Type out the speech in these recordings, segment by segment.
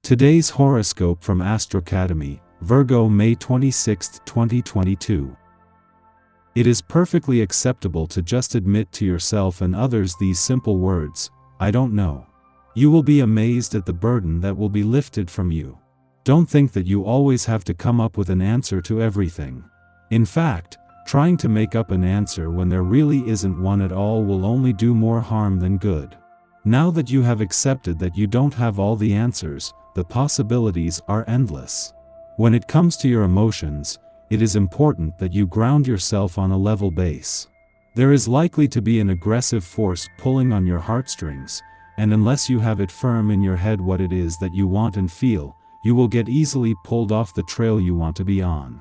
Today's horoscope from Astrocademy, Virgo May 26, 2022. It is perfectly acceptable to just admit to yourself and others these simple words, I don't know. You will be amazed at the burden that will be lifted from you. Don't think that you always have to come up with an answer to everything. In fact, trying to make up an answer when there really isn't one at all will only do more harm than good. Now that you have accepted that you don't have all the answers, the possibilities are endless. When it comes to your emotions, it is important that you ground yourself on a level base. There is likely to be an aggressive force pulling on your heartstrings, and unless you have it firm in your head what it is that you want and feel, you will get easily pulled off the trail you want to be on.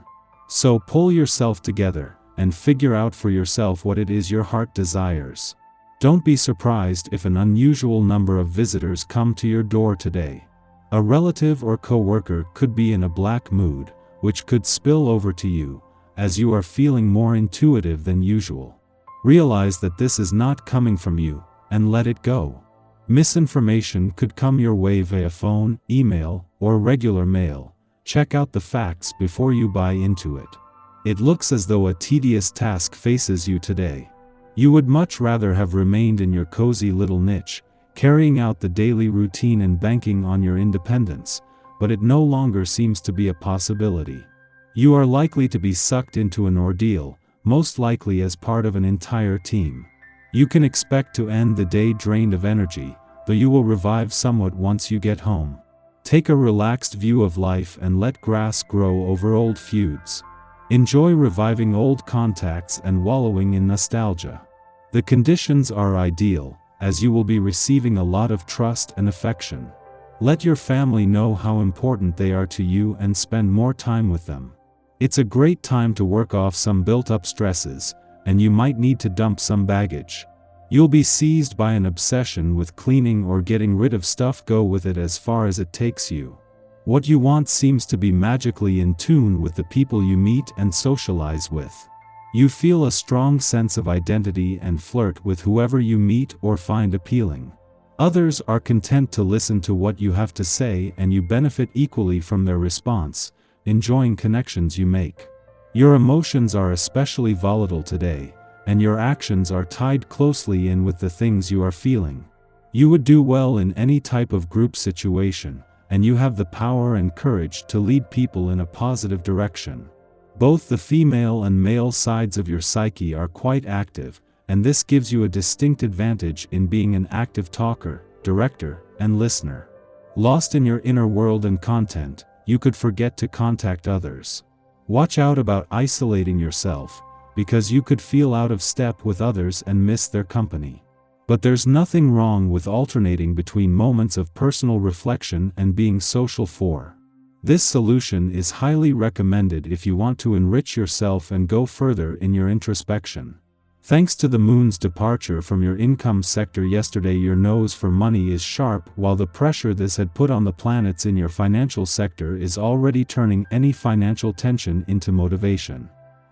So pull yourself together, and figure out for yourself what it is your heart desires. Don't be surprised if an unusual number of visitors come to your door today. A relative or co-worker could be in a black mood, which could spill over to you, as you are feeling more intuitive than usual. Realize that this is not coming from you, and let it go. Misinformation could come your way via phone, email, or regular mail. Check out the facts before you buy into it. It looks as though a tedious task faces you today. You would much rather have remained in your cozy little niche, carrying out the daily routine and banking on your independence, but it no longer seems to be a possibility. You are likely to be sucked into an ordeal, most likely as part of an entire team. You can expect to end the day drained of energy, though you will revive somewhat once you get home. Take a relaxed view of life and let grass grow over old feuds. Enjoy reviving old contacts and wallowing in nostalgia. The conditions are ideal, as you will be receiving a lot of trust and affection. Let your family know how important they are to you and spend more time with them. It's a great time to work off some built-up stresses, and you might need to dump some baggage. You'll be seized by an obsession with cleaning or getting rid of stuff. Go with it as far as it takes you. What you want seems to be magically in tune with the people you meet and socialize with. You feel a strong sense of identity and flirt with whoever you meet or find appealing. Others are content to listen to what you have to say, and you benefit equally from their response, enjoying connections you make. Your emotions are especially volatile today, and your actions are tied closely in with the things you are feeling. You would do well in any type of group situation, and you have the power and courage to lead people in a positive direction. Both the female and male sides of your psyche are quite active, and this gives you a distinct advantage in being an active talker, director, and listener. Lost in your inner world and content, you could forget to contact others. Watch out about isolating yourself, because you could feel out of step with others and miss their company. But there's nothing wrong with alternating between moments of personal reflection and being social for. This solution is highly recommended if you want to enrich yourself and go further in your introspection. Thanks to the moon's departure from your income sector yesterday, your nose for money is sharp, while the pressure this had put on the planets in your financial sector is already turning any financial tension into motivation.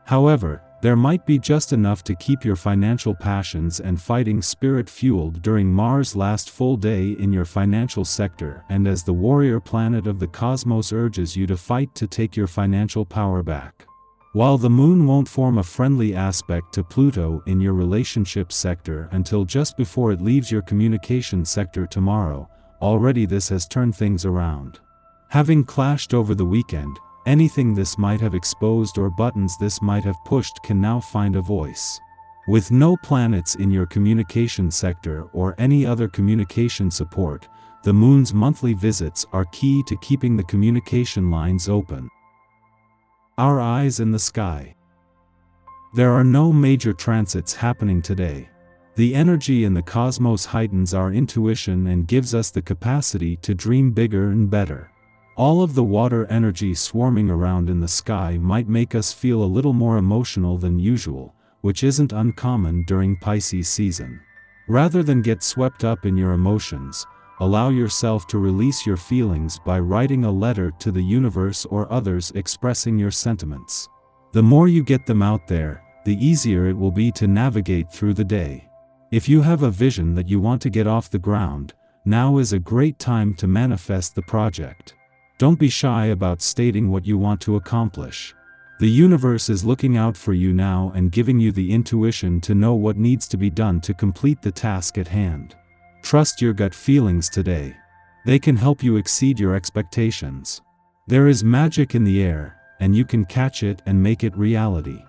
However, there might be just enough to keep your financial passions and fighting spirit fueled during Mars' last full day in your financial sector, and as the warrior planet of the cosmos urges you to fight to take your financial power back. While the moon won't form a friendly aspect to Pluto in your relationship sector until just before it leaves your communication sector tomorrow, already this has turned things around. Having clashed over the weekend, anything this might have exposed or buttons this might have pushed can now find a voice. With no planets in your communication sector or any other communication support, the moon's monthly visits are key to keeping the communication lines open. Our eyes in the sky. There are no major transits happening today. The energy in the cosmos heightens our intuition and gives us the capacity to dream bigger and better. All of the water energy swarming around in the sky might make us feel a little more emotional than usual, which isn't uncommon during Pisces season. Rather than get swept up in your emotions, allow yourself to release your feelings by writing a letter to the universe or others expressing your sentiments. The more you get them out there, the easier it will be to navigate through the day. If you have a vision that you want to get off the ground, Now is a great time to manifest the project. Don't be shy about stating what you want to accomplish. The universe is looking out for you now and giving you the intuition to know what needs to be done to complete the task at hand. Trust your gut feelings today. They can help you exceed your expectations. There is magic in the air, and you can catch it and make it reality.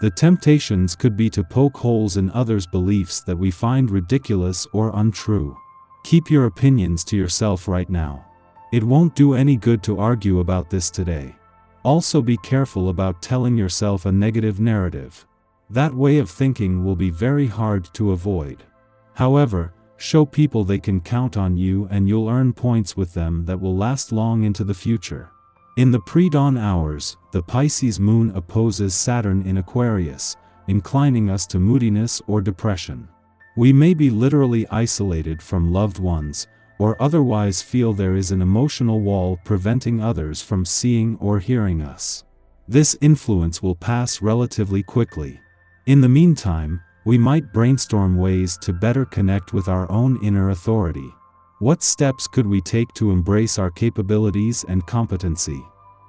The temptations could be to poke holes in others' beliefs that we find ridiculous or untrue. Keep your opinions to yourself right now. It won't do any good to argue about this today. Also be careful about telling yourself a negative narrative. That way of thinking will be very hard to avoid. However, show people they can count on you and you'll earn points with them that will last long into the future. In the pre-dawn hours, the Pisces moon opposes Saturn in Aquarius, inclining us to moodiness or depression. We may be literally isolated from loved ones, or otherwise feel there is an emotional wall preventing others from seeing or hearing us. This influence will pass relatively quickly. In the meantime, we might brainstorm ways to better connect with our own inner authority. What steps could we take to embrace our capabilities and competency?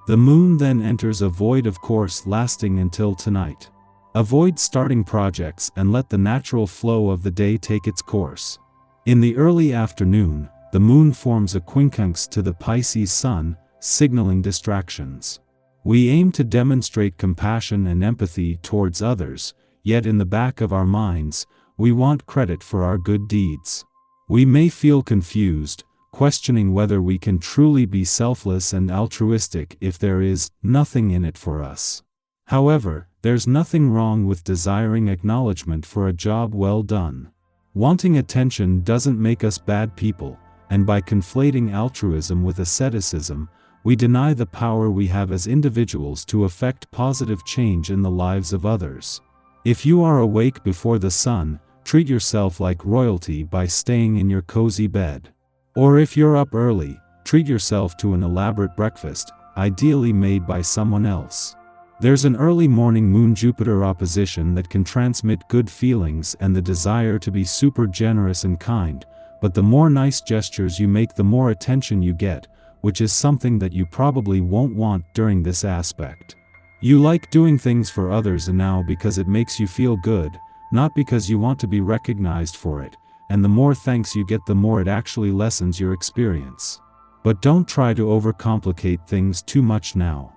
The moon then enters a void of course lasting until tonight. Avoid starting projects and let the natural flow of the day take its course. In the early afternoon, the moon forms a quincunx to the Pisces sun, signaling distractions. We aim to demonstrate compassion and empathy towards others, yet in the back of our minds, we want credit for our good deeds. We may feel confused, questioning whether we can truly be selfless and altruistic if there is nothing in it for us. However, there's nothing wrong with desiring acknowledgement for a job well done. Wanting attention doesn't make us bad people, and by conflating altruism with asceticism, we deny the power we have as individuals to effect positive change in the lives of others. If you are awake before the sun, treat yourself like royalty by staying in your cozy bed. Or if you're up early, treat yourself to an elaborate breakfast, ideally made by someone else. There's an early morning Moon-Jupiter opposition that can transmit good feelings and the desire to be super generous and kind, but the more nice gestures you make, the more attention you get, which is something that you probably won't want during this aspect. You like doing things for others now because it makes you feel good, not because you want to be recognized for it, and the more thanks you get, the more it actually lessens your experience. But don't try to overcomplicate things too much now.